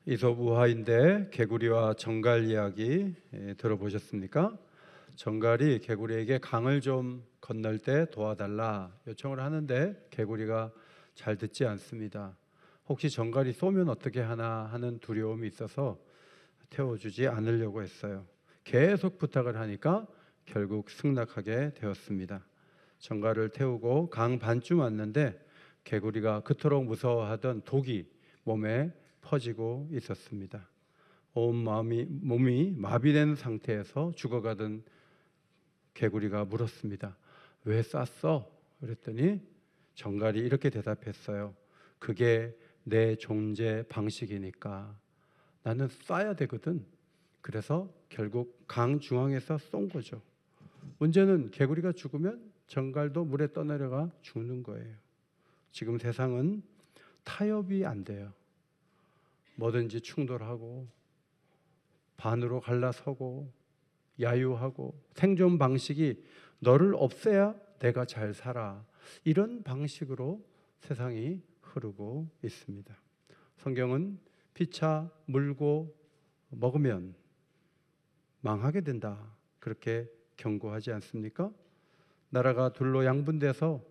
이솝우화인데 개구리와 정갈 이야기 들어보셨습니까? 정갈이 개구리에게 강을 좀 건널 때 도와달라 요청을 하는데 개구리가 잘 듣지 않습니다. 혹시 정갈이 쏘면 어떻게 하나 하는 두려움이 있어서 태워주지 않으려고 했어요. 계속 부탁을 하니까 결국 승낙하게 되었습니다. 정갈을 태우고 강 반쯤 왔는데 개구리가 그토록 무서워하던 독이 몸에 퍼지고 있었습니다. 온 몸이 마비된 상태에서 죽어가던 개구리가 물었습니다. 왜 쐈어? 그랬더니 정갈이 이렇게 대답했어요. 그게 내 존재 방식이니까. 나는 쏴야 되거든. 그래서 결국 강 중앙에서 쏜 거죠. 문제는 개구리가 죽으면 정갈도 물에 떠내려가 죽는 거예요. 지금 세상은 타협이 안 돼요. 뭐든지 충돌하고 반으로 갈라서고 야유하고 생존 방식이 너를 없애야 내가 잘 살아, 이런 방식으로 세상이 흐르고 있습니다. 성경은 피차 물고 먹으면 망하게 된다, 그렇게 경고하지 않습니까? 나라가 둘로 양분돼서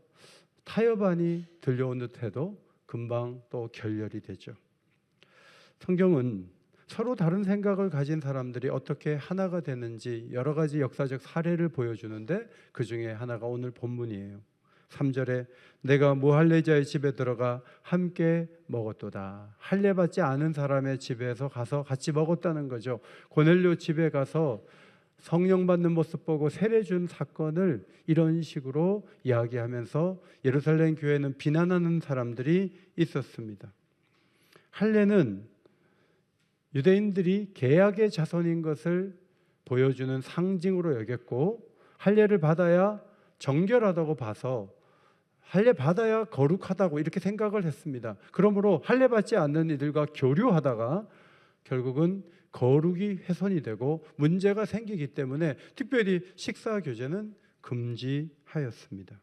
타협안이 들려온 듯해도 금방 또 결렬이 되죠. 성경은 서로 다른 생각을 가진 사람들이 어떻게 하나가 되는지 여러 가지 역사적 사례를 보여주는데 그 중에 하나가 오늘 본문이에요. 3절에 내가 무할례자의 집에 들어가 함께 먹었도다. 할례 받지 않은 사람의 집에서 가서 같이 먹었다는 거죠. 고넬료 집에 가서 성령 받는 모습 보고 세례 준 사건을 이런 식으로 이야기하면서 예루살렘 교회는 비난하는 사람들이 있었습니다. 할례는 유대인들이 계약의 자손인 것을 보여주는 상징으로 여겼고, 할례를 받아야 정결하다고 봐서 할례 받아야 거룩하다고 이렇게 생각을 했습니다. 그러므로 할례 받지 않는 이들과 교류하다가 결국은 거룩이 훼손이 되고 문제가 생기기 때문에 특별히 식사 교제는 금지하였습니다.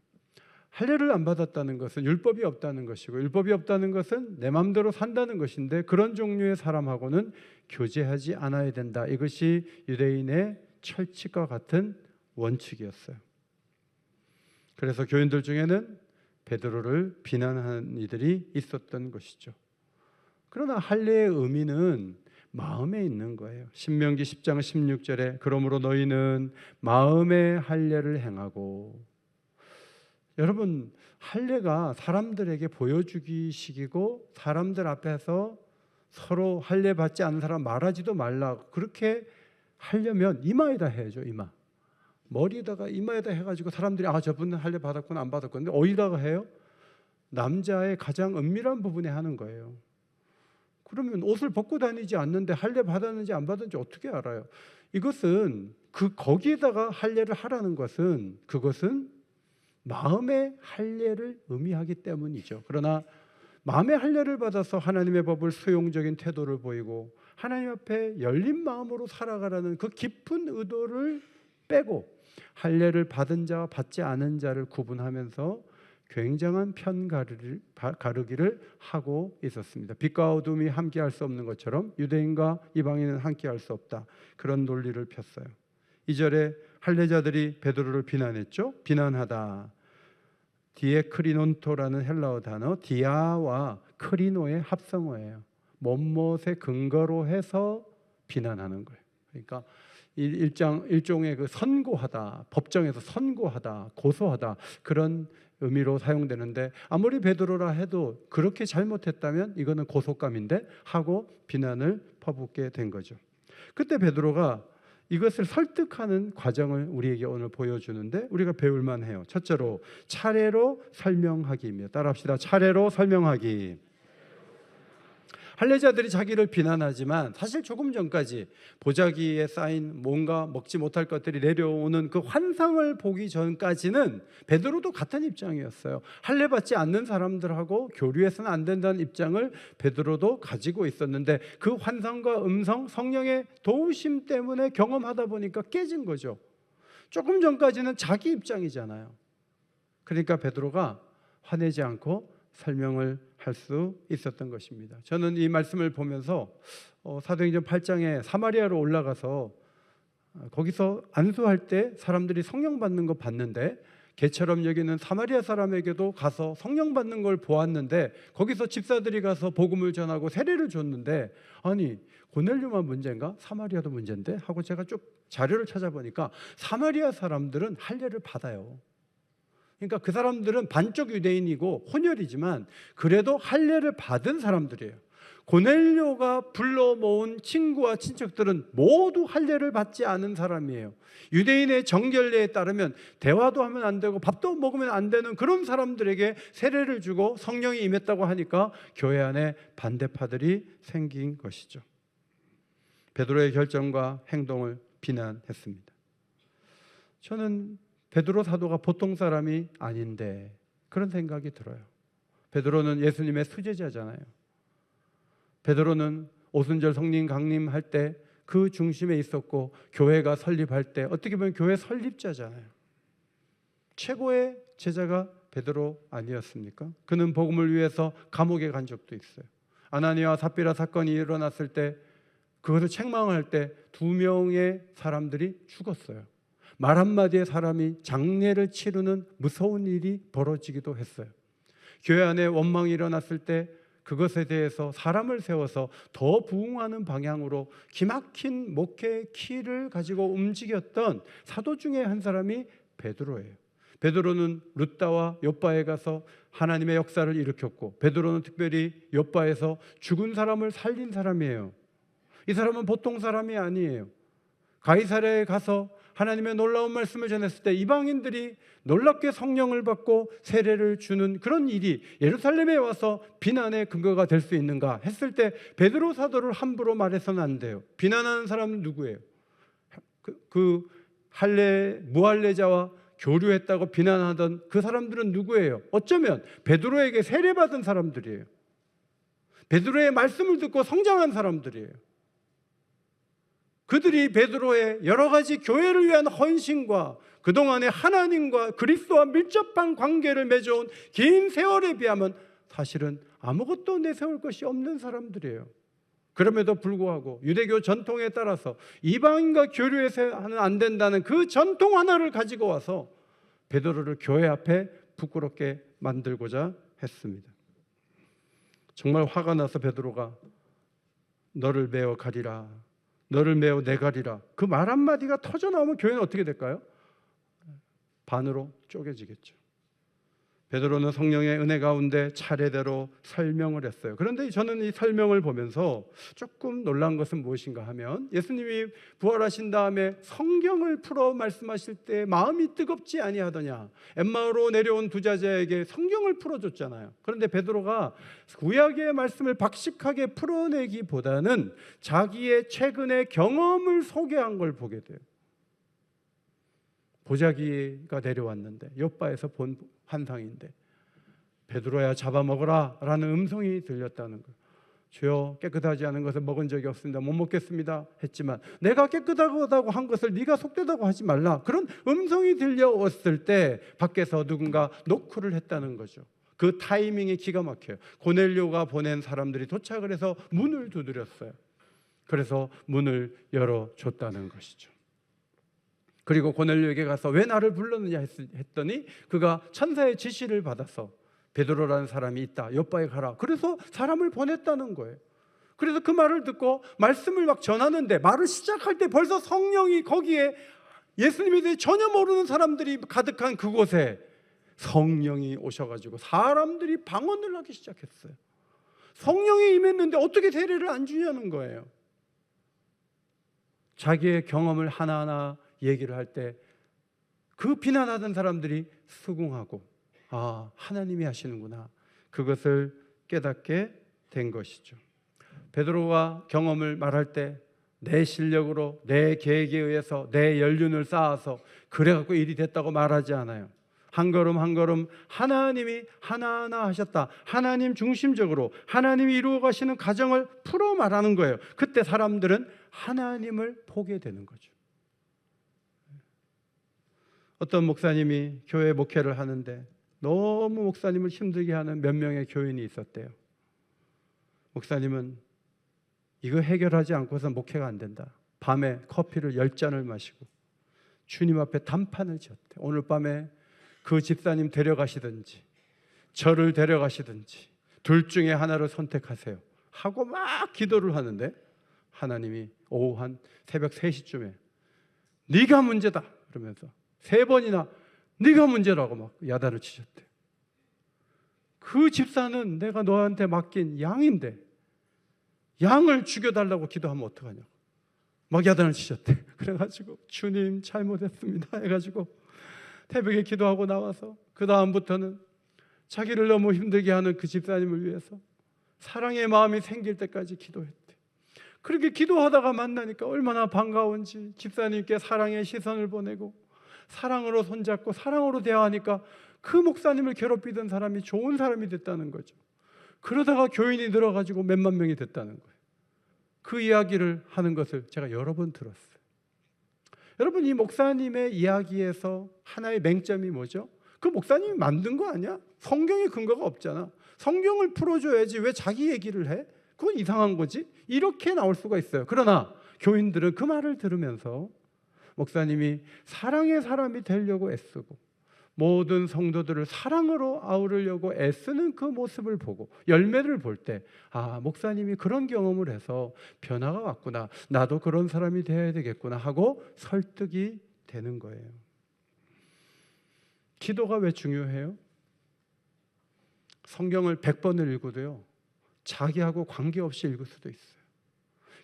할례를 안 받았다는 것은 율법이 없다는 것이고, 율법이 없다는 것은 내 마음대로 산다는 것인데, 그런 종류의 사람하고는 교제하지 않아야 된다. 이것이 유대인의 철칙과 같은 원칙이었어요. 그래서 교인들 중에는 베드로를 비난하는 이들이 있었던 것이죠. 그러나 할례의 의미는 마음에 있는 거예요. 신명기 10장 16절에 그러므로 너희는 마음의 할례를 행하고, 여러분, 할례가 사람들에게 보여주기식이고 사람들 앞에서 서로 할례 받지 않은 사람 말하지도 말라, 그렇게 하려면 이마에다 해야죠. 이마, 머리에다가 이마에다 해가지고 사람들이 저분은 할례 받았구나 안 받았구나. 근데 어디다가 해요? 남자의 가장 은밀한 부분에 하는 거예요. 그러면 옷을 벗고 다니지 않는데 할례 받았는지 안 받았는지 어떻게 알아요? 이것은 거기에다가 할례를 하라는 것은 그것은 마음의 할례를 의미하기 때문이죠. 그러나 마음의 할례를 받아서 하나님의 법을 수용적인 태도를 보이고 하나님 앞에 열린 마음으로 살아가라는 그 깊은 의도를 빼고 할례를 받은 자와 받지 않은 자를 구분하면서 굉장한 편가르기를 하고 있었습니다. 빛과 어둠이 함께할 수 없는 것처럼 유대인과 이방인은 함께할 수 없다, 그런 논리를 폈어요. 2절에 할례자들이 베드로를 비난했죠. 비난하다, 디에크리논토라는 헬라어 단어, 디아와 크리노의 합성어예요. 뭐뭇의 근거로 해서 비난하는 거예요. 그러니까 일종의 선고하다, 법정에서 선고하다, 고소하다, 그런 의미로 사용되는데, 아무리 베드로라 해도 그렇게 잘못했다면 이거는 고속감인데 하고 비난을 퍼붓게 된 거죠. 그때 베드로가 이것을 설득하는 과정을 우리에게 오늘 보여주는데 우리가 배울 만해요. 첫째로 차례로 설명하기입니다. 따라합시다. 차례로 설명하기. 할례자들이 자기를 비난하지만 사실 조금 전까지 보자기에 쌓인 뭔가 먹지 못할 것들이 내려오는 그 환상을 보기 전까지는 베드로도 같은 입장이었어요. 할례 받지 않는 사람들하고 교류해서는 안 된다는 입장을 베드로도 가지고 있었는데, 그 환상과 음성, 성령의 도우심 때문에 경험하다 보니까 깨진 거죠. 조금 전까지는 자기 입장이잖아요. 그러니까 베드로가 화내지 않고 설명을 할 수 있었던 것입니다. 저는 이 말씀을 보면서 사도행전 8장에 사마리아로 올라가서 거기서 안수할 때 사람들이 성령 받는 거 봤는데, 개처럼 여기는 사마리아 사람에게도 가서 성령 받는 걸 보았는데, 거기서 집사들이 가서 복음을 전하고 세례를 줬는데, 아니 고넬료만 문제인가? 사마리아도 문제인데? 하고 제가 쭉 자료를 찾아보니까 사마리아 사람들은 할례를 받아요. 그러니까 그 사람들은 반쪽 유대인이고 혼혈이지만 그래도 할례를 받은 사람들이에요. 고넬료가 불러 모은 친구와 친척들은 모두 할례를 받지 않은 사람이에요. 유대인의 정결례에 따르면 대화도 하면 안 되고 밥도 먹으면 안 되는 그런 사람들에게 세례를 주고 성령이 임했다고 하니까 교회 안에 반대파들이 생긴 것이죠. 베드로의 결정과 행동을 비난했습니다. 저는 베드로 사도가 보통 사람이 아닌데 그런 생각이 들어요. 베드로는 예수님의 수제자잖아요. 베드로는 오순절 성령 강림할 때 그 중심에 있었고, 교회가 설립할 때 어떻게 보면 교회 설립자잖아요. 최고의 제자가 베드로 아니었습니까? 그는 복음을 위해서 감옥에 간 적도 있어요. 아나니아와 삽비라 사건이 일어났을 때, 그것을 책망할 때 2명의 사람들이 죽었어요. 말 한마디에 사람이 장례를 치르는 무서운 일이 벌어지기도 했어요. 교회 안에 원망이 일어났을 때 그것에 대해서 사람을 세워서 더 부흥하는 방향으로 기막힌 목회의 키를 가지고 움직였던 사도 중에 한 사람이 베드로예요. 베드로는 룻다와 욥바에 가서 하나님의 역사를 일으켰고, 베드로는 특별히 욥바에서 죽은 사람을 살린 사람이에요. 이 사람은 보통 사람이 아니에요. 가이사랴에 가서 하나님의 놀라운 말씀을 전했을 때 이방인들이 놀랍게 성령을 받고 세례를 주는 그런 일이 예루살렘에 와서 비난의 근거가 될 수 있는가 했을 때, 베드로 사도를 함부로 말해서는 안 돼요. 비난하는 사람은 누구예요? 그 할례 무할례자와 교류했다고 비난하던 그 사람들은 누구예요? 어쩌면 베드로에게 세례받은 사람들이에요. 베드로의 말씀을 듣고 성장한 사람들이에요. 그들이 베드로의 여러 가지 교회를 위한 헌신과 그동안의 하나님과 그리스도와 밀접한 관계를 맺어온 긴 세월에 비하면 사실은 아무것도 내세울 것이 없는 사람들이에요. 그럼에도 불구하고 유대교 전통에 따라서 이방인과 교류해서는 안 된다는 그 전통 하나를 가지고 와서 베드로를 교회 앞에 부끄럽게 만들고자 했습니다. 정말 화가 나서 베드로가 너를 메어 가리라, 너를 메어 내가리라, 그 말 한마디가 터져나오면 교회는 어떻게 될까요? 반으로 쪼개지겠죠. 베드로는 성령의 은혜 가운데 차례대로 설명을 했어요. 그런데 저는 이 설명을 보면서 조금 놀란 것은 무엇인가 하면, 예수님이 부활하신 다음에 성경을 풀어 말씀하실 때 마음이 뜨겁지 아니하더냐, 엠마오로 내려온 두 자제에게 성경을 풀어줬잖아요. 그런데 베드로가 구약의 말씀을 박식하게 풀어내기보다는 자기의 최근의 경험을 소개한 걸 보게 돼요. 보자기가 내려왔는데, 욥바에서 본 환상인데, 베드로야 잡아먹어라 라는 음성이 들렸다는 거예요. 주여, 깨끗하지 않은 것을 먹은 적이 없습니다, 못 먹겠습니다 했지만 내가 깨끗하다고 한 것을 네가 속되다고 하지 말라, 그런 음성이 들려왔을 때 밖에서 누군가 노크를 했다는 거죠. 그 타이밍이 기가 막혀요. 고넬료가 보낸 사람들이 도착을 해서 문을 두드렸어요. 그래서 문을 열어줬다는 것이죠. 그리고 고넬료에게 가서 왜 나를 불렀느냐 했더니 그가 천사의 지시를 받아서 베드로라는 사람이 있다, 욥바에 가라, 그래서 사람을 보냈다는 거예요. 그래서 그 말을 듣고 말씀을 막 전하는데, 말을 시작할 때 벌써 성령이 거기에, 예수님에 대해 전혀 모르는 사람들이 가득한 그곳에 성령이 오셔가지고 사람들이 방언을 하기 시작했어요. 성령이 임했는데 어떻게 세례를 안 주냐는 거예요. 자기의 경험을 하나하나 얘기를 할 때 그 비난하던 사람들이 수긍하고, 아, 하나님이 하시는구나, 그것을 깨닫게 된 것이죠. 베드로가 경험을 말할 때 내 실력으로, 내 계획에 의해서, 내 연륜을 쌓아서 그래갖고 일이 됐다고 말하지 않아요. 한 걸음 한 걸음 하나님이 하나하나 하셨다, 하나님 중심적으로 하나님이 이루어 가시는 과정을 풀어 말하는 거예요. 그때 사람들은 하나님을 보게 되는 거죠. 어떤 목사님이 교회 목회를 하는데 너무 목사님을 힘들게 하는 몇 명의 교인이 있었대요. 목사님은 이거 해결하지 않고서 목회가 안 된다. 밤에 커피를 10잔을 마시고 주님 앞에 단판을 지었대. 오늘 밤에 그 집사님 데려가시든지 저를 데려가시든지 둘 중에 하나를 선택하세요 하고 막 기도를 하는데, 하나님이 오후 한 새벽 3시쯤에 네가 문제다 그러면서 3번이나 네가 문제라고 막 야단을 치셨대. 그 집사는 내가 너한테 맡긴 양인데 양을 죽여달라고 기도하면 어떡하냐고 막 야단을 치셨대. 그래가지고 주님 잘못했습니다 해가지고 새벽에 기도하고 나와서 그 다음부터는 자기를 너무 힘들게 하는 그 집사님을 위해서 사랑의 마음이 생길 때까지 기도했대. 그렇게 기도하다가 만나니까 얼마나 반가운지 집사님께 사랑의 시선을 보내고 사랑으로 손잡고 사랑으로 대화하니까 그 목사님을 괴롭히던 사람이 좋은 사람이 됐다는 거죠. 그러다가 교인이 늘어가지고 몇만 명이 됐다는 거예요. 그 이야기를 하는 것을 제가 여러 번 들었어요. 여러분, 이 목사님의 이야기에서 하나의 맹점이 뭐죠? 그 목사님이 만든 거 아니야? 성경에 근거가 없잖아. 성경을 풀어줘야지 왜 자기 얘기를 해? 그건 이상한 거지? 이렇게 나올 수가 있어요. 그러나 교인들은 그 말을 들으면서 목사님이 사랑의 사람이 되려고 애쓰고 모든 성도들을 사랑으로 아우르려고 애쓰는 그 모습을 보고 열매를 볼 때, 아, 목사님이 그런 경험을 해서 변화가 왔구나, 나도 그런 사람이 되어야 되겠구나 하고 설득이 되는 거예요. 기도가 왜 중요해요? 성경을 100번을 읽어도요, 자기하고 관계없이 읽을 수도 있어요.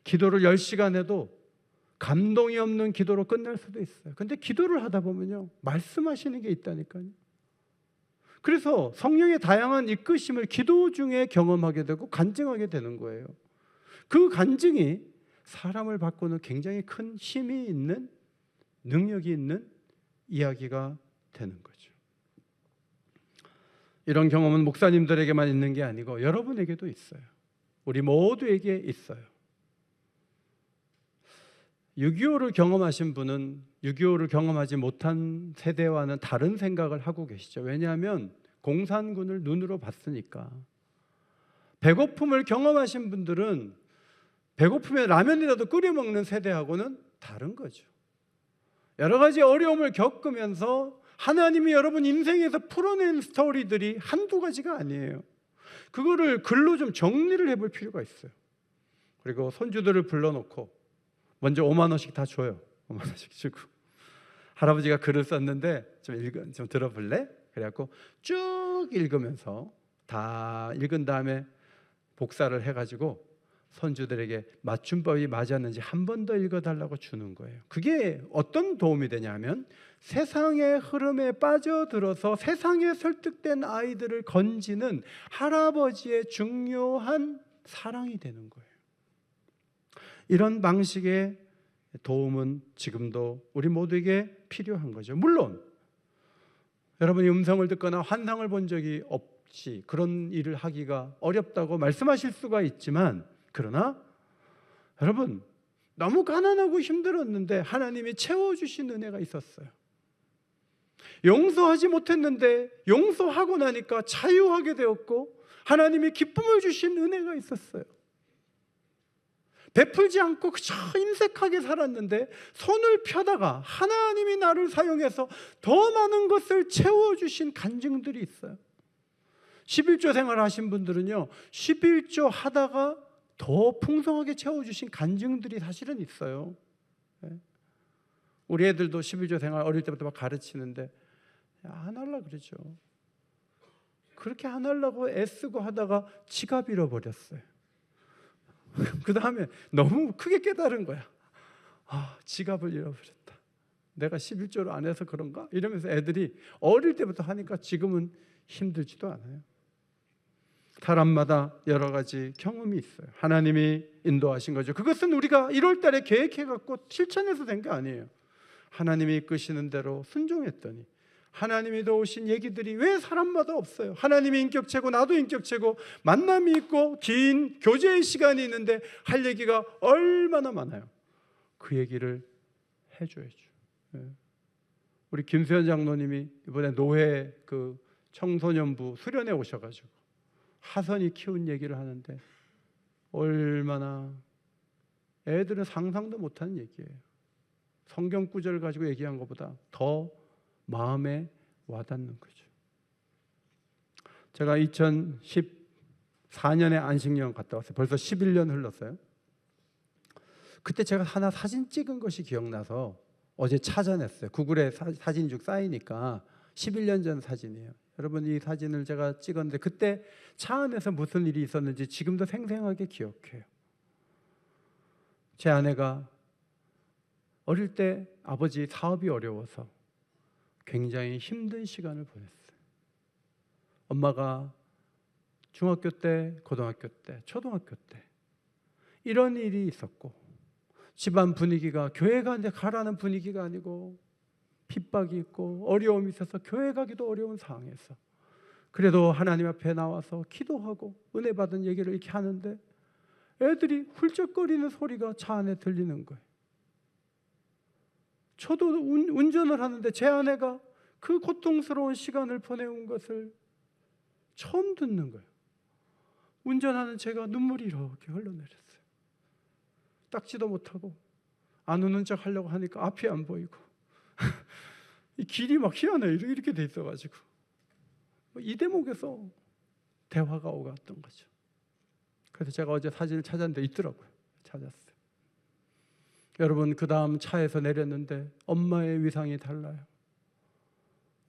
기도를 10시간 해도 감동이 없는 기도로 끝날 수도 있어요. 근데 기도를 하다 보면요, 말씀하시는 게 있다니까요. 그래서 성령의 다양한 이끄심을 기도 중에 경험하게 되고 간증하게 되는 거예요. 그 간증이 사람을 바꾸는 굉장히 큰 힘이 있는, 능력이 있는 이야기가 되는 거죠. 이런 경험은 목사님들에게만 있는 게 아니고 여러분에게도 있어요. 우리 모두에게 있어요. 6.25를 경험하신 분은 6.25를 경험하지 못한 세대와는 다른 생각을 하고 계시죠. 왜냐하면 공산군을 눈으로 봤으니까. 배고픔을 경험하신 분들은 배고픔에 라면이라도 끓여 먹는 세대하고는 다른 거죠. 여러 가지 어려움을 겪으면서 하나님이 여러분 인생에서 풀어낸 스토리들이 한두 가지가 아니에요. 그거를 글로 좀 정리를 해볼 필요가 있어요. 그리고 손주들을 불러놓고 먼저 5만 원씩 다 줘요. 5만 원씩 주고, 할아버지가 글을 썼는데 좀 들어볼래? 그래갖고 쭉 읽으면서 다 읽은 다음에 복사를 해가지고 손주들에게 맞춤법이 맞았는지 한 번 더 읽어달라고 주는 거예요. 그게 어떤 도움이 되냐면 세상의 흐름에 빠져들어서 세상에 설득된 아이들을 건지는 할아버지의 중요한 사랑이 되는 거예요. 이런 방식의 도움은 지금도 우리 모두에게 필요한 거죠. 물론 여러분이 음성을 듣거나 환상을 본 적이 없이 그런 일을 하기가 어렵다고 말씀하실 수가 있지만, 그러나 여러분, 너무 가난하고 힘들었는데 하나님이 채워주신 은혜가 있었어요. 용서하지 못했는데 용서하고 나니까 자유하게 되었고 하나님이 기쁨을 주신 은혜가 있었어요. 베풀지 않고 그저 인색하게 살았는데 손을 펴다가 하나님이 나를 사용해서 더 많은 것을 채워주신 간증들이 있어요. 11조 생활 하신 분들은요, 11조 하다가 더 풍성하게 채워주신 간증들이 사실은 있어요. 우리 애들도 11조 생활 어릴 때부터 막 가르치는데 안 하려고 그러죠. 그렇게 안 하려고 애쓰고 하다가 지갑 잃어버렸어요. 그 다음에 너무 크게 깨달은 거야. 아, 지갑을 잃어버렸다. 내가 11조를 안 해서 그런가? 이러면서 애들이 어릴 때부터 하니까 지금은 힘들지도 않아요. 사람마다 여러 가지 경험이 있어요. 하나님이 인도하신 거죠. 그것은 우리가 1월 달에 계획해갖고 실천해서 된 게 아니에요. 하나님이 이끄시는 대로 순종했더니 하나님이 도우신 얘기들이 왜 사람마다 없어요? 하나님이 인격체고 나도 인격체고 만남이 있고 긴 교제의 시간이 있는데 할 얘기가 얼마나 많아요. 그 얘기를 해줘야죠. 우리 김수현 장로님이 이번에 노회 그 청소년부 수련회 오셔가지고 하선이 키운 얘기를 하는데 얼마나 애들은 상상도 못하는 얘기예요. 성경 구절 가지고 얘기한 것보다 더 마음에 와닿는 거죠. 제가 2014년에 안식년 갔다 왔어요. 벌써 11년 흘렀어요. 그때 제가 하나 사진 찍은 것이 기억나서 어제 찾아냈어요. 구글에 사진 쭉 쌓이니까 11년 전 사진이에요. 여러분, 이 사진을 제가 찍었는데 그때 차 안에서 무슨 일이 있었는지 지금도 생생하게 기억해요. 제 아내가 어릴 때 아버지 사업이 어려워서 굉장히 힘든 시간을 보냈어요. 엄마가 중학교 때, 고등학교 때, 초등학교 때 이런 일이 있었고 집안 분위기가 교회 가는데 가라는 분위기가 아니고 핍박이 있고 어려움이 있어서 교회 가기도 어려운 상황에서 그래도 하나님 앞에 나와서 기도하고 은혜 받은 얘기를 이렇게 하는데 애들이 훌쩍거리는 소리가 차 안에 들리는 거예요. 저도 운전을 하는데 제 아내가 그 고통스러운 시간을 보내온 것을 처음 듣는 거예요. 운전하는 제가 눈물이 이렇게 흘러내렸어요. 닦지도 못하고 안 우는 척 하려고 하니까 앞이 안 보이고 이 길이 막 희한해요. 이렇게 돼 있어가지고 이 대목에서 대화가 오갔던 거죠. 그래서 제가 어제 사진을 찾았는데 있더라고요. 찾았어요. 여러분, 그 다음 차에서 내렸는데 엄마의 위상이 달라요.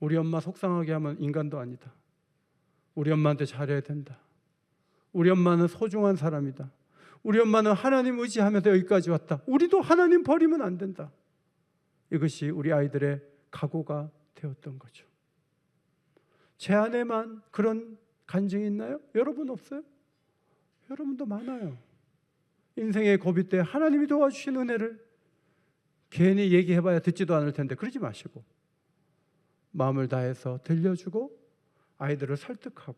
우리 엄마 속상하게 하면 인간도 아니다. 우리 엄마한테 잘해야 된다. 우리 엄마는 소중한 사람이다. 우리 엄마는 하나님 의지하면서 여기까지 왔다. 우리도 하나님 버리면 안 된다. 이것이 우리 아이들의 각오가 되었던 거죠. 제 안에만 그런 간증이 있나요? 여러분 없어요? 여러분도 많아요. 인생의 고비 때 하나님이 도와주신 은혜를 괜히 얘기해봐야 듣지도 않을 텐데 그러지 마시고 마음을 다해서 들려주고 아이들을 설득하고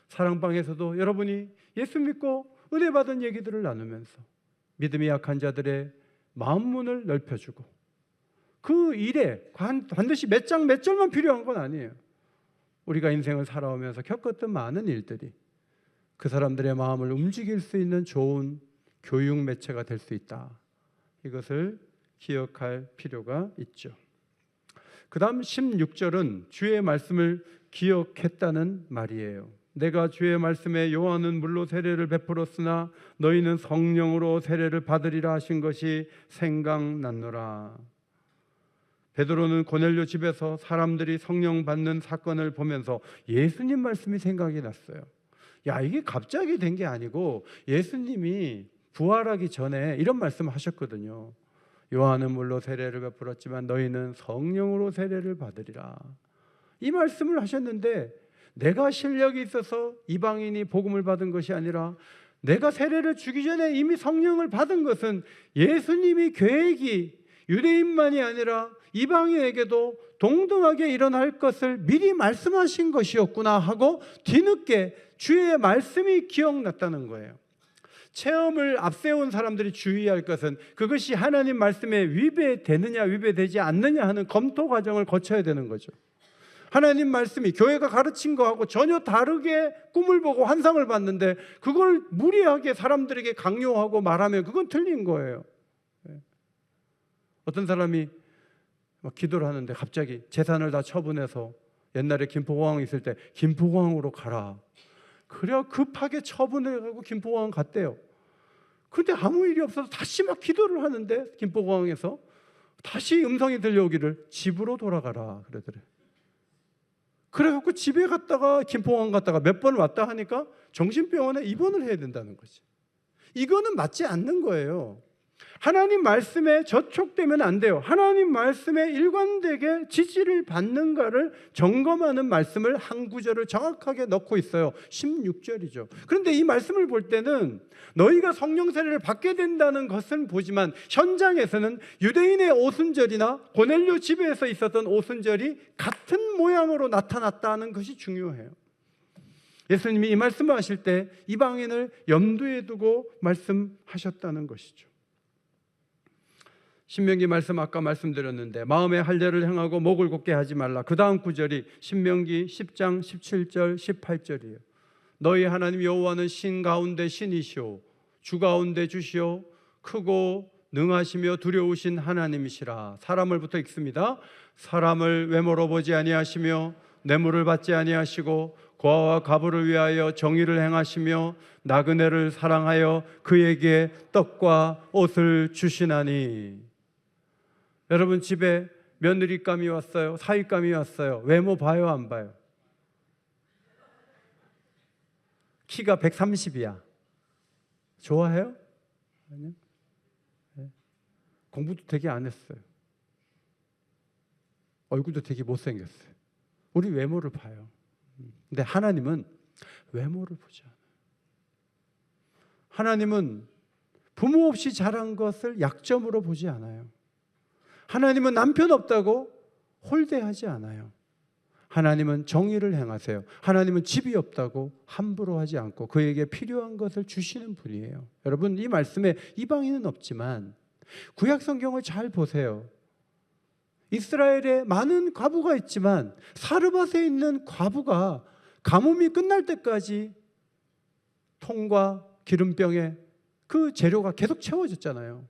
사랑방에서도 여러분이 예수 믿고 은혜 받은 얘기들을 나누면서 믿음이 약한 자들의 마음 문을 넓혀주고 그 일에 반드시 몇 장 몇 절만 필요한 건 아니에요. 우리가 인생을 살아오면서 겪었던 많은 일들이 그 사람들의 마음을 움직일 수 있는 좋은 교육 매체가 될 수 있다. 이것을 기억할 필요가 있죠. 그 다음 16절은 주의 말씀을 기억했다는 말이에요. 내가 주의 말씀에 요한은 물로 세례를 베풀었으나 너희는 성령으로 세례를 받으리라 하신 것이 생각났노라. 베드로는 고넬료 집에서 사람들이 성령 받는 사건을 보면서 예수님 말씀이 생각이 났어요. 야, 이게 갑자기 된 게 아니고 예수님이 부활하기 전에 이런 말씀을 하셨거든요. 요한은 물로 세례를 베풀었지만 너희는 성령으로 세례를 받으리라. 이 말씀을 하셨는데 내가 실력이 있어서 이방인이 복음을 받은 것이 아니라 내가 세례를 주기 전에 이미 성령을 받은 것은 예수님이 계획이 유대인만이 아니라 이방인에게도 동등하게 일어날 것을 미리 말씀하신 것이었구나 하고 뒤늦게 주의 말씀이 기억났다는 거예요. 체험을 앞세운 사람들이 주의할 것은 그것이 하나님 말씀에 위배되느냐 위배되지 않느냐 하는 검토 과정을 거쳐야 되는 거죠. 하나님 말씀이 교회가 가르친 거하고 전혀 다르게 꿈을 보고 환상을 봤는데 그걸 무리하게 사람들에게 강요하고 말하면 그건 틀린 거예요. 어떤 사람이 막 기도를 하는데 갑자기 재산을 다 처분해서 옛날에 김포공항 있을 때 김포공항으로 가라. 그래야 급하게 처분해가지고 김포공항 갔대요. 근데 아무 일이 없어서 다시 막 기도를 하는데 김포공항에서 다시 음성이 들려오기를 집으로 돌아가라 그러더래. 그래갖고 집에 갔다가 김포공항 갔다가 몇 번 왔다 하니까 정신병원에 입원을 해야 된다는 거지. 이거는 맞지 않는 거예요. 하나님 말씀에 저촉되면 안 돼요. 하나님 말씀에 일관되게 지지를 받는가를 점검하는 말씀을 한 구절을 정확하게 넣고 있어요. 16절이죠. 그런데 이 말씀을 볼 때는 너희가 성령 세례를 받게 된다는 것은 보지만 현장에서는 유대인의 오순절이나 고넬료 집에서 있었던 오순절이 같은 모양으로 나타났다는 것이 중요해요. 예수님이 이 말씀을 하실 때 이방인을 염두에 두고 말씀하셨다는 것이죠. 신명기 말씀 아까 말씀드렸는데 마음의 할례를 행하고 목을 곧게 하지 말라. 그 다음 구절이 신명기 10장 17절 18절이에요. 너희 하나님 여호와는 신 가운데 신이시오 주 가운데 주시오 크고 능하시며 두려우신 하나님이시라. 사람을부터 읽습니다. 사람을 외모로 보지 아니하시며 뇌물을 받지 아니하시고 고아와 과부를 위하여 정의를 행하시며 나그네를 사랑하여 그에게 떡과 옷을 주시나니. 여러분 집에 며느리감이 왔어요? 사위감이 왔어요? 외모 봐요 안 봐요? 키가 130이야 좋아해요? 아니요. 네. 공부도 되게 안 했어요. 얼굴도 되게 못생겼어요. 우리 외모를 봐요. 근데 하나님은 외모를 보지 않아요. 하나님은 부모 없이 자란 것을 약점으로 보지 않아요. 하나님은 남편 없다고 홀대하지 않아요. 하나님은 정의를 행하세요. 하나님은 집이 없다고 함부로 하지 않고 그에게 필요한 것을 주시는 분이에요. 여러분 이 말씀에 이방인은 없지만 구약 성경을 잘 보세요. 이스라엘에 많은 과부가 있지만 사르밧에 있는 과부가 가뭄이 끝날 때까지 통과 기름병에 그 재료가 계속 채워졌잖아요.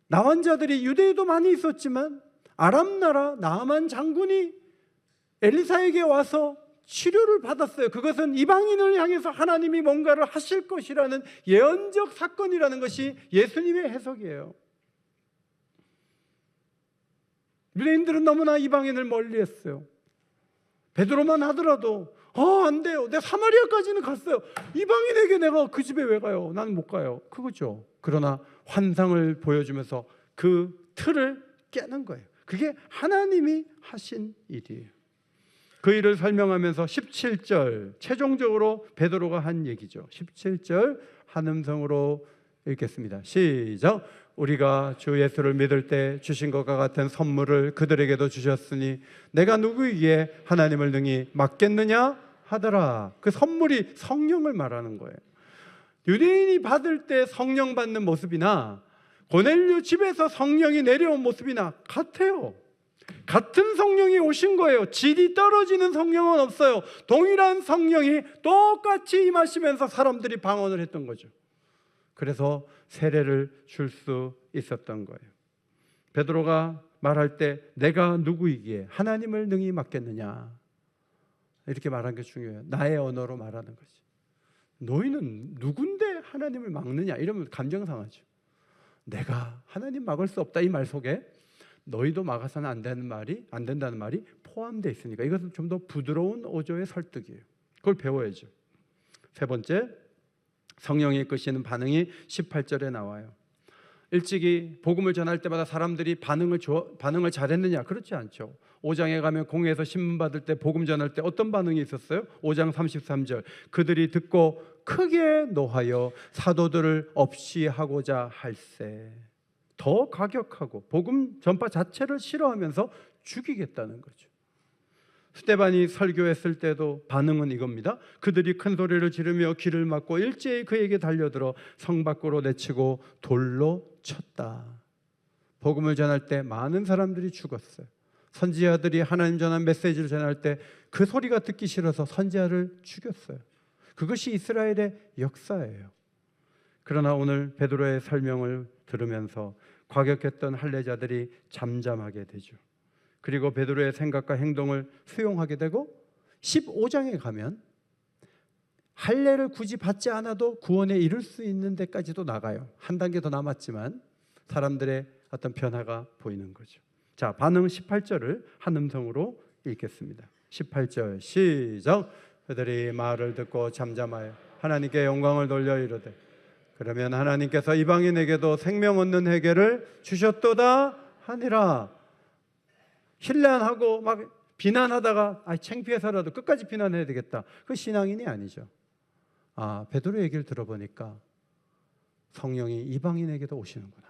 나환자들이 유대에도 많이 있었지만 아람 나라 나아만 장군이 엘리사에게 와서 치료를 받았어요. 그것은 이방인을 향해서 하나님이 뭔가를 하실 것이라는 예언적 사건이라는 것이 예수님의 해석이에요. 유대인들은 너무나 이방인을 멀리했어요. 베드로만 하더라도 안 돼요. 내가 사마리아까지는 갔어요. 이방인에게 내가 그 집에 왜 가요? 나는 못 가요. 그거죠. 그러나 환상을 보여주면서 그 틀을 깨는 거예요. 그게 하나님이 하신 일이에요. 그 일을 설명하면서 17절 최종적으로 베드로가 한 얘기죠. 17절 한 음성으로 읽겠습니다. 시작. 우리가 주 예수를 믿을 때 주신 것과 같은 선물을 그들에게도 주셨으니 내가 누구에게 하나님을 능히 맡겠느냐 하더라. 그 선물이 성령을 말하는 거예요. 유대인이 받을 때 성령 받는 모습이나 고넬료 집에서 성령이 내려온 모습이나 같아요. 같은 성령이 오신 거예요. 질이 떨어지는 성령은 없어요. 동일한 성령이 똑같이 임하시면서 사람들이 방언을 했던 거죠. 그래서 세례를 줄 수 있었던 거예요. 베드로가 말할 때 내가 누구이기에 하나님을 능히 맡겠느냐 이렇게 말한 게 중요해요. 나의 언어로 말하는 거지. 너희는 누군데 하나님을 막느냐 이러면 감정 상하죠. 내가 하나님 막을 수 없다 이 말 속에 너희도 막아서는 안 된다는 말이 포함되어 있으니까 이것은 좀 더 부드러운 어조의 설득이에요. 그걸 배워야죠. 세 번째, 성령이 이끄시는 반응이 18절에 나와요. 일찍이 복음을 전할 때마다 사람들이 반응을 잘했느냐? 그렇지 않죠. 5장에 가면 공회에서 신문 받을 때 복음 전할 때 어떤 반응이 있었어요? 5장 33절 그들이 듣고 크게 노하여 사도들을 없이 하고자 할세. 더 가격하고 복음 전파 자체를 싫어하면서 죽이겠다는 거죠. 스데반이 설교했을 때도 반응은 이겁니다. 그들이 큰 소리를 지르며 귀를 막고 일제히 그에게 달려들어 성 밖으로 내치고 돌로 쳤다. 복음을 전할 때 많은 사람들이 죽었어요. 선지자들이 하나님 전한 메시지를 전할 때 그 소리가 듣기 싫어서 선지자를 죽였어요. 그것이 이스라엘의 역사예요. 그러나 오늘 베드로의 설명을 들으면서 과격했던 할례자들이 잠잠하게 되죠. 그리고 베드로의 생각과 행동을 수용하게 되고 15장에 가면 할례를 굳이 받지 않아도 구원에 이를 수 있는 데까지도 나가요. 한 단계 더 남았지만 사람들의 어떤 변화가 보이는 거죠. 자, 반응 18절을 한 음성으로 읽겠습니다. 18절 시작. 그들이 말을 듣고 잠잠하여 하나님께 영광을 돌려 이르되 그러면 하나님께서 이방인에게도 생명 얻는 회개를 주셨도다 하니라. 힐난하고 막 비난하다가 창피해서라도 끝까지 비난해야 되겠다. 그 신앙인이 아니죠. 베드로 얘기를 들어보니까 성령이 이방인에게도 오시는구나.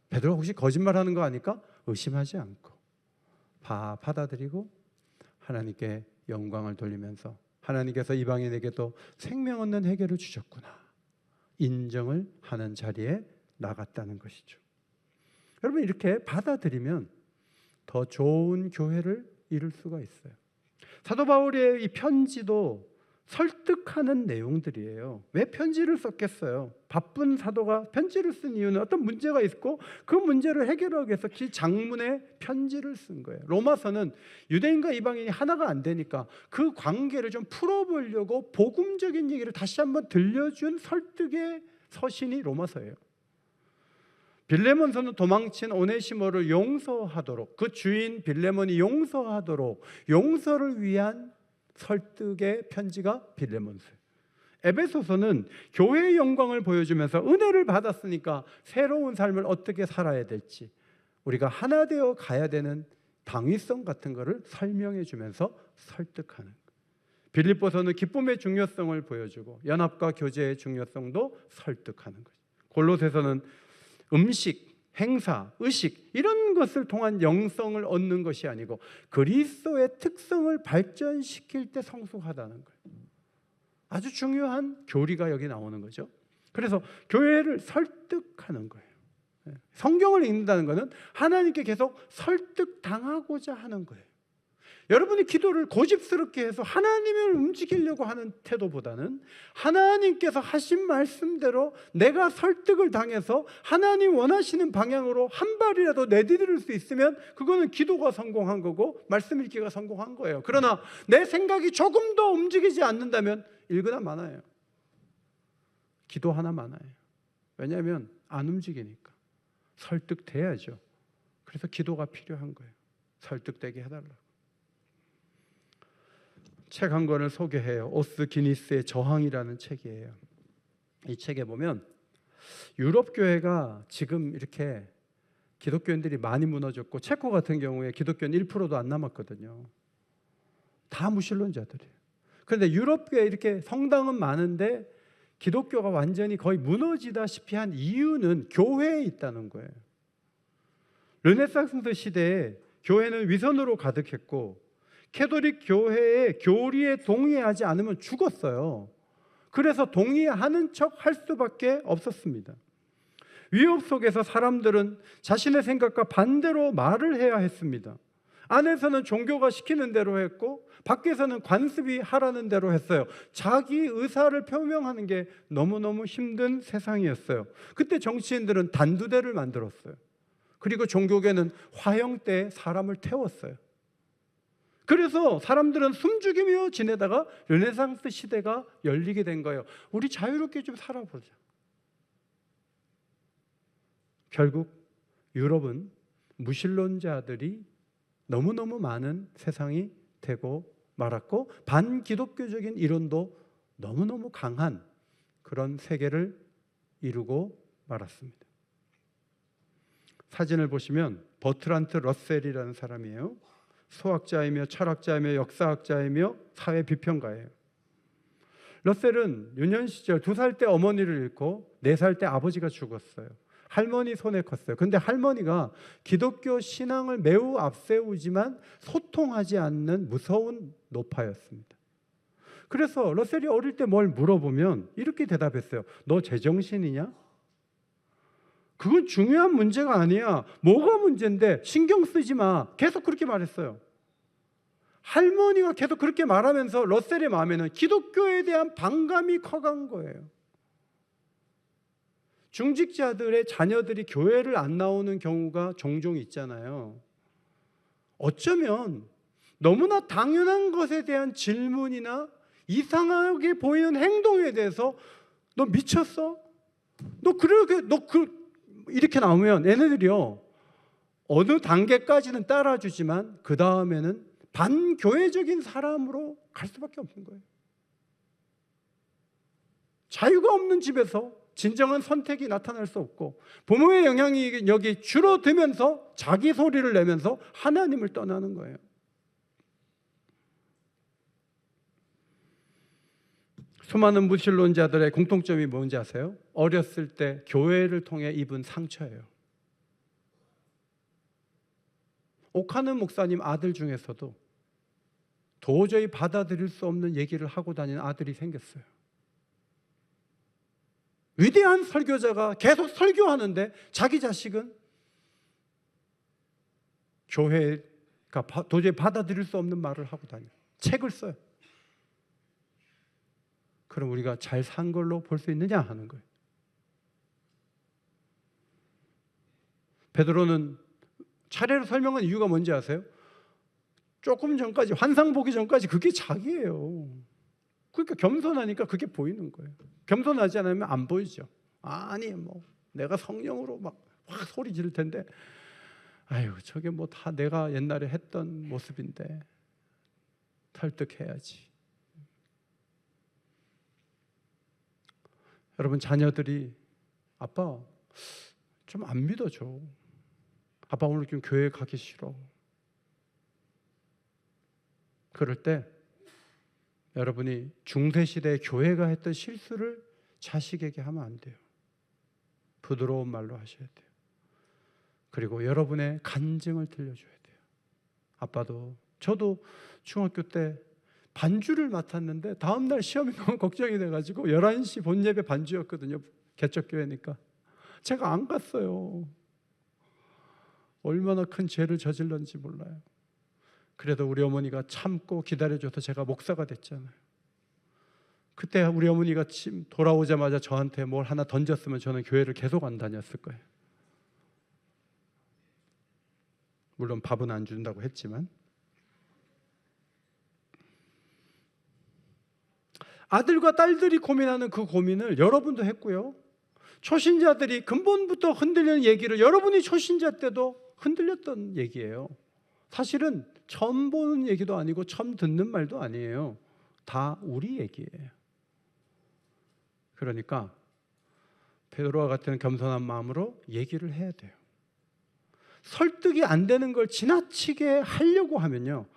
베드로가 혹시 거짓말하는 거 아닐까? 의심하지 않고 받아들이고 하나님께 영광을 돌리면서 하나님께서 이방인에게도 생명 얻는 회개를 주셨구나 인정을 하는 자리에 나갔다는 것이죠. 여러분, 이렇게 받아들이면 더 좋은 교회를 이룰 수가 있어요. 사도 바울의 이 편지도 설득하는 내용들이에요. 왜 편지를 썼겠어요? 바쁜 사도가 편지를 쓴 이유는 어떤 문제가 있고 그 문제를 해결하기 위해서 장문의 편지를 쓴 거예요. 로마서는 유대인과 이방인이 하나가 안 되니까 그 관계를 좀 풀어보려고 복음적인 얘기를 다시 한번 들려준 설득의 서신이 로마서예요. 빌레몬서는 도망친 오네시모를 용서하도록, 그 주인 빌레몬이 용서하도록 용서를 위한 설득의 편지가 빌레몬서예요. 에베소서는 교회의 영광을 보여주면서 은혜를 받았으니까 새로운 삶을 어떻게 살아야 될지, 우리가 하나 되어 가야 되는 당위성 같은 것을 설명해 주면서 설득하는 거예요. 빌립보서는 기쁨의 중요성을 보여주고 연합과 교제의 중요성도 설득하는 거죠. 골로새서는 음식, 행사, 의식 이런 것을 통한 영성을 얻는 것이 아니고 그리스도의 특성을 발전시킬 때 성숙하다는 거예요. 아주 중요한 교리가 여기 나오는 거죠. 그래서 교회를 설득하는 거예요. 성경을 읽는다는 것은 하나님께 계속 설득당하고자 하는 거예요. 여러분이 기도를 고집스럽게 해서 하나님을 움직이려고 하는 태도보다는 하나님께서 하신 말씀대로 내가 설득을 당해서 하나님 원하시는 방향으로 한 발이라도 내디딜 수 있으면 그거는 기도가 성공한 거고 말씀 읽기가 성공한 거예요. 그러나 내 생각이 조금 더 움직이지 않는다면 읽으나 마나요. 기도 하나 마나요. 왜냐하면 안 움직이니까. 설득돼야죠. 그래서 기도가 필요한 거예요. 설득되게 해달라고. 책 한 권을 소개해요. 오스 기니스의 저항이라는 책이에요. 이 책에 보면 유럽 교회가 지금 이렇게 기독교인들이 많이 무너졌고 체코 같은 경우에 기독교인 1%도 안 남았거든요. 다 무신론자들이에요. 그런데 유럽 교회 이렇게 성당은 많은데 기독교가 완전히 거의 무너지다시피 한 이유는 교회에 있다는 거예요. 르네상스 시대에 교회는 위선으로 가득했고 캐톨릭 교회의 교리에 동의하지 않으면 죽었어요. 그래서 동의하는 척 할 수밖에 없었습니다. 위협 속에서 사람들은 자신의 생각과 반대로 말을 해야 했습니다. 안에서는 종교가 시키는 대로 했고 밖에서는 관습이 하라는 대로 했어요. 자기 의사를 표명하는 게 너무너무 힘든 세상이었어요. 그때 정치인들은 단두대를 만들었어요. 그리고 종교계는 화형대에 사람을 태웠어요. 그래서 사람들은 숨죽이며 지내다가 르네상스 시대가 열리게 된 거예요. 우리 자유롭게 좀 살아보자. 결국 유럽은 무신론자들이 너무너무 많은 세상이 되고 말았고 반기독교적인 이론도 너무너무 강한 그런 세계를 이루고 말았습니다. 사진을 보시면 버트란트 러셀이라는 사람이에요. 소학자이며 철학자이며 역사학자이며 사회 비평가예요. 러셀은 유년 시절 2살 때 어머니를 잃고 4살 때 아버지가 죽었어요. 할머니 손에 컸어요. 그런데 할머니가 기독교 신앙을 매우 앞세우지만 소통하지 않는 무서운 노파였습니다. 그래서 러셀이 어릴 때 뭘 물어보면 이렇게 대답했어요. 너 제정신이냐? 그건 중요한 문제가 아니야. 뭐가 문제인데 신경 쓰지 마. 계속 그렇게 말했어요. 할머니가 계속 그렇게 말하면서 러셀의 마음에는 기독교에 대한 반감이 커간 거예요. 중직자들의 자녀들이 교회를 안 나오는 경우가 종종 있잖아요. 어쩌면 너무나 당연한 것에 대한 질문이나 이상하게 보이는 행동에 대해서 너 미쳤어? 이렇게 나오면 얘네들이요 어느 단계까지는 따라주지만 그 다음에는 반교회적인 사람으로 갈 수밖에 없는 거예요. 자유가 없는 집에서 진정한 선택이 나타날 수 없고 부모의 영향력이 줄어들면서 자기 소리를 내면서 하나님을 떠나는 거예요. 수많은 무신론자들의 공통점이 뭔지 아세요? 어렸을 때 교회를 통해 입은 상처예요. 오카는 목사님 아들 중에서도 도저히 받아들일 수 없는 얘기를 하고 다니는 아들이 생겼어요. 위대한 설교자가 계속 설교하는데 자기 자식은 교회가 도저히 받아들일 수 없는 말을 하고 다녀요. 책을 써요. 그럼 우리가 잘 산 걸로 볼 수 있느냐 하는 거예요. 베드로는 차례로 설명한 이유가 뭔지 아세요? 조금 전까지, 환상 보기 전까지 그게 자기예요. 그러니까 겸손하니까 그게 보이는 거예요. 겸손하지 않으면 안 보이죠. 아니 뭐 내가 성령으로 막 확 소리 지를 텐데, 아유 저게 뭐 다 내가 옛날에 했던 모습인데 설득해야지. 여러분, 자녀들이 아빠 좀 안 믿어줘. 아빠 오늘 좀 교회 가기 싫어. 그럴 때 여러분이 중세시대 교회가 했던 실수를 자식에게 하면 안 돼요. 부드러운 말로 하셔야 돼요. 그리고 여러분의 간증을 들려줘야 돼요. 아빠도, 저도 중학교 때 반주를 맡았는데 다음날 시험이 너무 걱정이 돼가지고 11시 본예배 반주였거든요. 개척교회니까. 제가 안 갔어요. 얼마나 큰 죄를 저질렀는지 몰라요. 그래도 우리 어머니가 참고 기다려줘서 제가 목사가 됐잖아요. 그때 우리 어머니가 돌아오자마자 저한테 뭘 하나 던졌으면 저는 교회를 계속 안 다녔을 거예요. 물론 밥은 안 준다고 했지만. 아들과 딸들이 고민하는 그 고민을 여러분도 했고요. 초신자들이 근본부터 흔들리는 얘기를 여러분이 초신자 때도 흔들렸던 얘기예요. 사실은 처음 보는 얘기도 아니고 처음 듣는 말도 아니에요. 다 우리 얘기예요. 그러니까 베드로와 같은 겸손한 마음으로 얘기를 해야 돼요. 설득이 안 되는 걸 지나치게 하려고 하면요,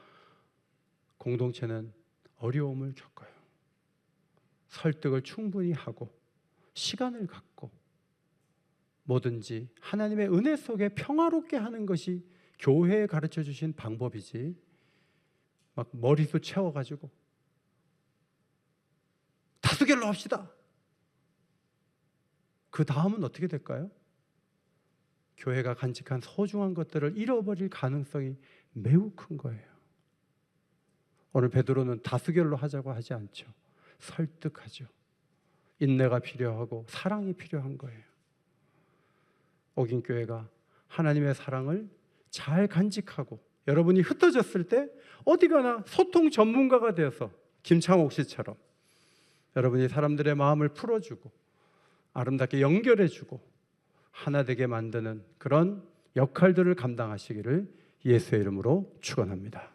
공동체는 어려움을 겪어요. 설득을 충분히 하고 시간을 갖고 뭐든지 하나님의 은혜 속에 평화롭게 하는 것이 교회에 가르쳐 주신 방법이지, 막 머리도 채워가지고 다수결로 합시다. 그 다음은 어떻게 될까요? 교회가 간직한 소중한 것들을 잃어버릴 가능성이 매우 큰 거예요. 오늘 베드로는 다수결로 하자고 하지 않죠. 설득하죠. 인내가 필요하고 사랑이 필요한 거예요. 옥인교회가 하나님의 사랑을 잘 간직하고 여러분이 흩어졌을 때 어디 가나 소통 전문가가 되어서 김창옥 씨처럼 여러분이 사람들의 마음을 풀어주고 아름답게 연결해주고 하나 되게 만드는 그런 역할들을 감당하시기를 예수의 이름으로 축원합니다.